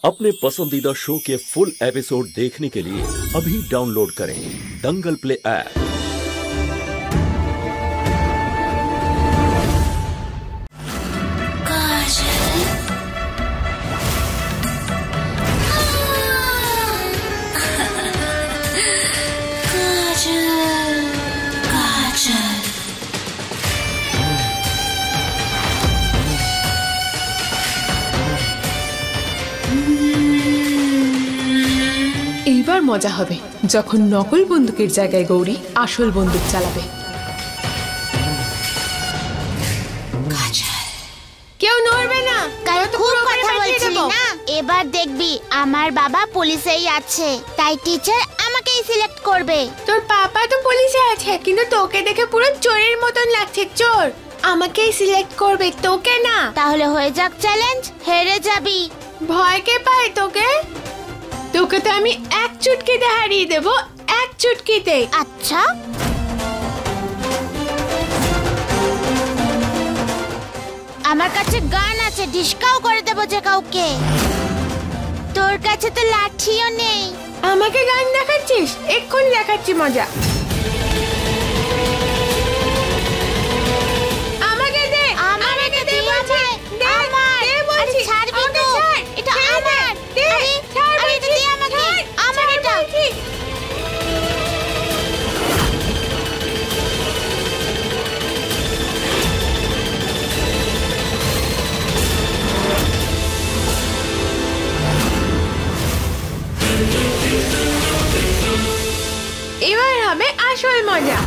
अपने पसंदीदा शो के फुल एपिसोड देखने के लिए अभी डाउनलोड करें दंगल प्ले ऐप। এইবার মজা হবে যখন নকল বন্দুকের জায়গায় গৌরী আসল বন্দুক চালাবে। কেউ নড়বে না, কারণ খুব কথা বলছিলি না। এবার দেখবি আমার বাবা পুলিশেই আছে, তাই টিচার আমাকেই সিলেক্ট করবে। তোর পাপা তো পুলিশে আছে, কিন্তু তোকে দেখে পুরো চোরের মতন লাগছে। চোর আমাকেই সিলেক্ট করবে, তোকে না। তাহলে হয়ে যাক চ্যালেঞ্জ, হেরে যাবি। ভয় কে পায় তোকে? তোকে তো আমি এক চুটকিতে হারিয়ে দেব, এক চুটকিতে। আচ্ছা, আমার কাছে গান আছে, ডিসকাও করে দেব যে কাউকে। তোর কাছে তো লাঠিও নেই। আমাকে গান দেখাচ্ছিস? এক্ষুনি দেখাচ্ছি মজা। আমাকে দে, আমাকে দে বলছি, দে, দে বলছি। ছাড়বি তো? এটা আমার। দে, ছাড় বলছি। দে আমাকে, আমার এটা। এবার হবে আসল মজা।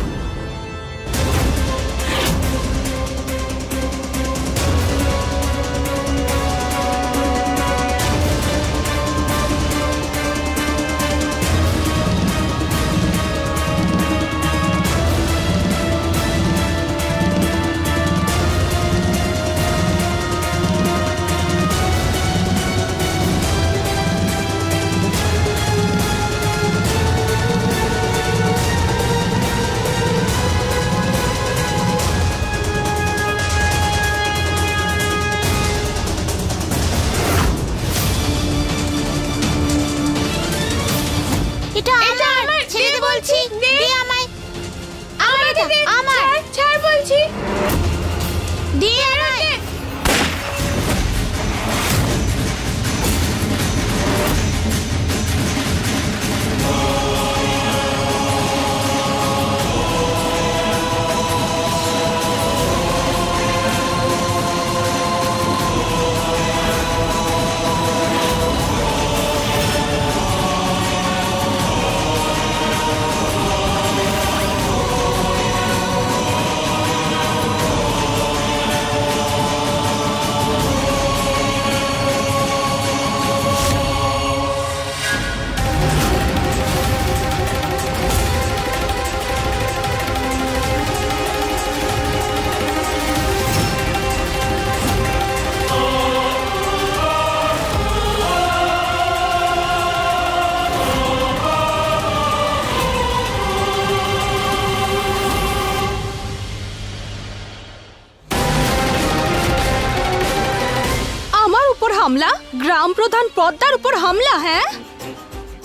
হামলা, গ্রাম প্রধান পদ্মার উপর হামলা। হ্যাঁ,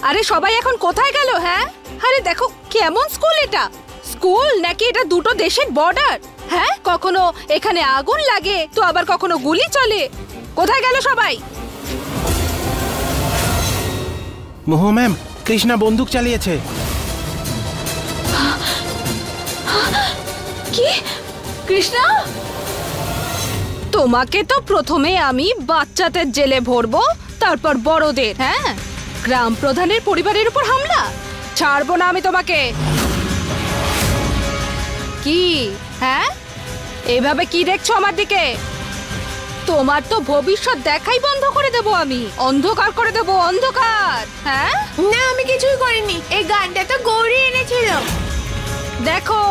আরে সবাই এখন কোথায় গেল? হ্যাঁ, আরে দেখো কেমন স্কুল এটা, স্কুল নাকি এটা দুটো দেশের বর্ডার? হ্যাঁ, কখনো এখানে আগুন লাগে তো আবার কখনো গুলি চলে। কোথায় গেল সবাই? মোহো ম্যাম, কৃষ্ণা বন্দুক চালিয়েছে। কি? কৃষ্ণা? তোমাকে তো প্রথমে আমি বাচ্চাদের জেলে ভরবো, তারপর বড়দের। হ্যাঁ, গ্রাম প্রধানের পরিবারের উপর হামলা, ছাড়বো না আমি তোমাকে। কি? হ্যাঁ, এভাবে কি দেখছো আমার দিকে? তোমার তো ভবিষ্যৎ দেখাই বন্ধ করে দেবো আমি, অন্ধকার করে দেবো, অন্ধকার। হ্যাঁ না, আমি কিছুই করিনি, এই গানটা তো গৌরী এনেছিল। দেখো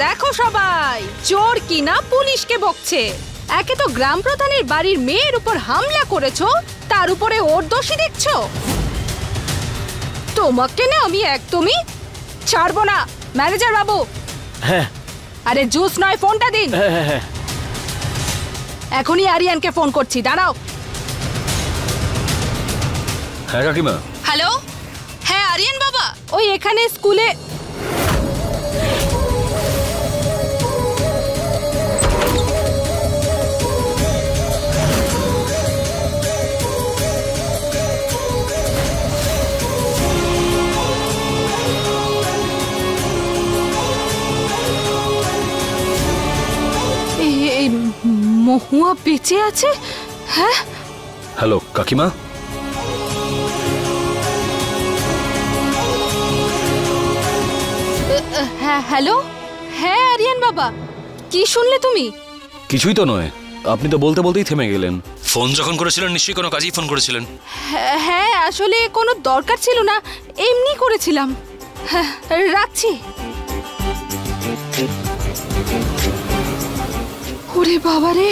দেখো সবাই, চোর কিনা পুলিশকে বকছে। একে তো গ্রাম প্রধানের বাড়ির মেয়ের উপর হামলা করেছো, তার উপরে ওর দোষী দেখছো। তোমাকে না আমি একদমই ছাড়বো না। ম্যানেজার বাবু। হ্যাঁ। আরে জুস নয়, ফোনটা দিন। হ্যাঁ। এখনই আরিয়ানকে ফোন করছি, দাঁড়াও। হ্যাঁ কাকিমা। হ্যালো, হ্যাঁ আরিয়ান বাবা, ওই এখানে স্কুলে মহুয়া বেঁচে আছে? হ্যাঁ। হ্যালো কাকিমা। হ্যাঁ হ্যালো, হ্যাঁ আরিয়ান বাবা, কি শুনলে তুমি? কিছুই তো নয়, আপনি তো বলতে বলতেই থেমে গেলেন। ফোন যখন করেছিলেন নিশ্চয়ই কোনো কাজেই ফোন করেছিলেন। হ্যাঁ আসলে কোনো দরকার ছিল না, এমনি করেছিলাম। হ্যাঁ রাখছি। ওরে বাবারে,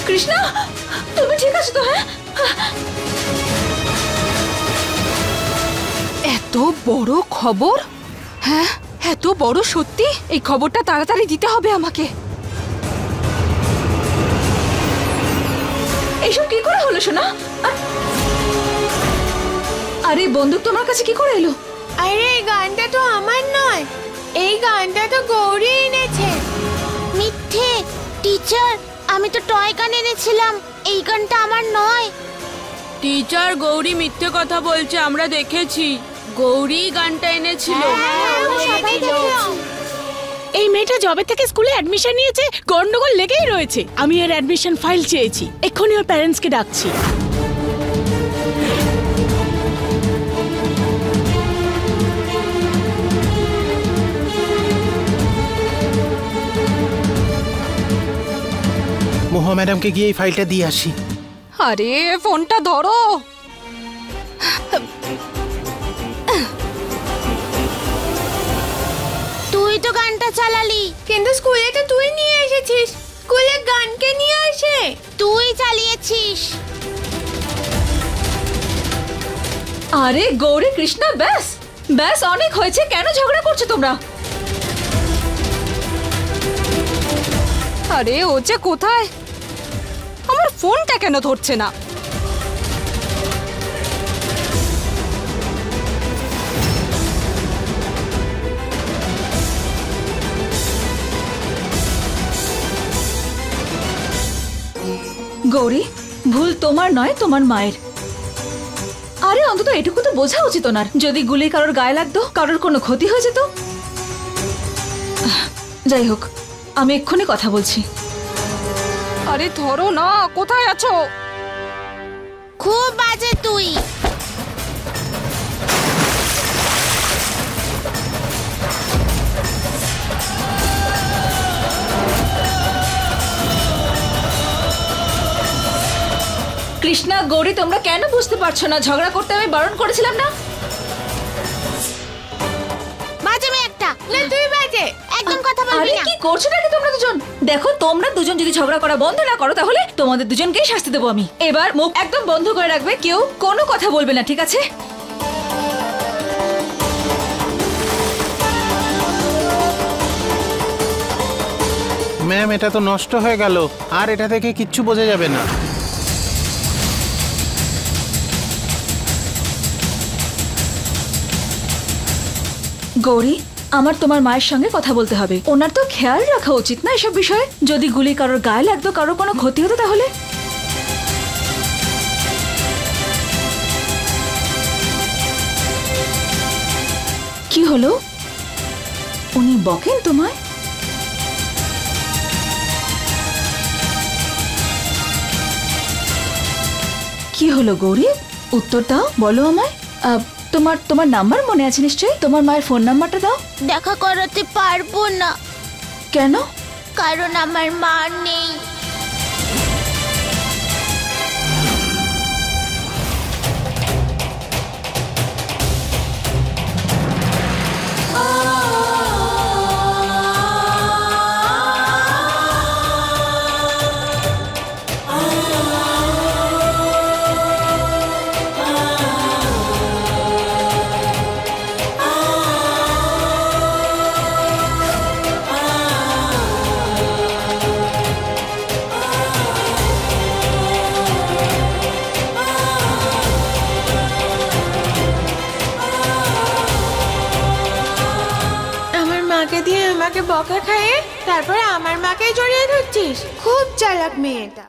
কৃষ্ণা তুমি ঠিক আছো তো? হ্যাঁ, এত বড় খবর, হ্যাঁ এত বড় সত্যি, এই খবরটা তাড়াতাড়ি দিতে হবে আমাকে। এইসব কি করে হলো সোনা? আরে বন্দুক তোমার কাছে কি করে এলো? আরে এই গানটা তো আমার নয়, এই গানটা তো গৌরী এনেছে। মিথ্যে টিচার, আমি তো টয় গান এনেছিলাম, এই গানটা আমার নয়। টিচার গৌরী মিথ্যে কথা বলছে, আমরা দেখেছি গৌরী গানটা এনেছিল। সবাই দেখেছি। এই মেয়েটা যবে থেকে স্কুলে অ্যাডমিশন নিয়েছে গন্ডগোল লেগেই রয়েছে। আমি এর অ্যাডমিশন ফাইল চেয়েছি, এক্ষুনি ওর প্যারেন্টসকে ডাকছি। মোহা ম্যাডামকে গিয়ে এই ফাইলটা দিয়ে আসি। আরে ফোনটা ধরো। তুই তো গানটা চালালি। কিন্তু স্কুলে তো তুই নিয়ে এসেছিস, স্কুলে গানকে নিয়ে আসে। তুই চালিয়েছিস। আরে গৌরী কৃষ্ণা, ব্যাস ব্যাস অনেক হয়েছে, কেন ঝগড়া করছো তোমরা? আরে ও যে কোথায়, আমার ফোনটা কেন ধরছে না? গৌরী, ভুল তোমার নয়, তোমার মায়ের। আরে অন্তত এটুকু তো বোঝা উচিত ওনার, যদি গুলি কারোর গায়ে লাগতো, কারোর কোনো ক্ষতি হয়ে যেত। যাই হোক, আমি এক্ষুনি কথা বলছি। আরে ধরো না, কোথায় আছো? খুব বাজে তুই। কৃষ্ণা, গৌরী, তোমরা কেন বুঝতে পারছো না? ঝগড়া করতে আমি বারণ করেছিলাম না? বাজে মেয়ে একটা। না তুই বাজে। একদম কথা বলবি আরে না। কি করছো নাকি তোমরা দুজন? দেখো, তোমরা দুজন যদি ঝগড়া করা বন্ধ না করো তাহলে তোমাদের দুজনকেই শাস্তি দেবো আমি। এবার মুখ একদম বন্ধ করে রাখবে, কেউ কোনো কথা বলবে না, ঠিক আছে? ম্যাম, এটা তো নষ্ট হয়ে গেল, আর এটা থেকে কিচ্ছু বোঝা যাবে না। গৌরী, আমার তোমার মায়ের সঙ্গে কথা বলতে হবে। ওনার তো খেয়াল রাখা উচিত না এসব বিষয়ে? যদি গুলি কারোর গায়ে লাগতো, কারোর কোনো ক্ষতি হতো তাহলে? কি হলো? উনি বকেন তোমায়? কি হলো গৌরী, উত্তর দাও, বলো আমায়। তোমার নাম্বার মনে আছে নিশ্চয়ই? তোমার মায়ের ফোন নাম্বারটা দাও। দেখা করাতে পারবো না। কেন? কারণ আমার মা নেই। মাকে দিয়ে আমাকে বকা খাইয়ে তারপরে আমার মাকে জড়িয়ে ধরছিস। খুব চালাক মেয়েটা।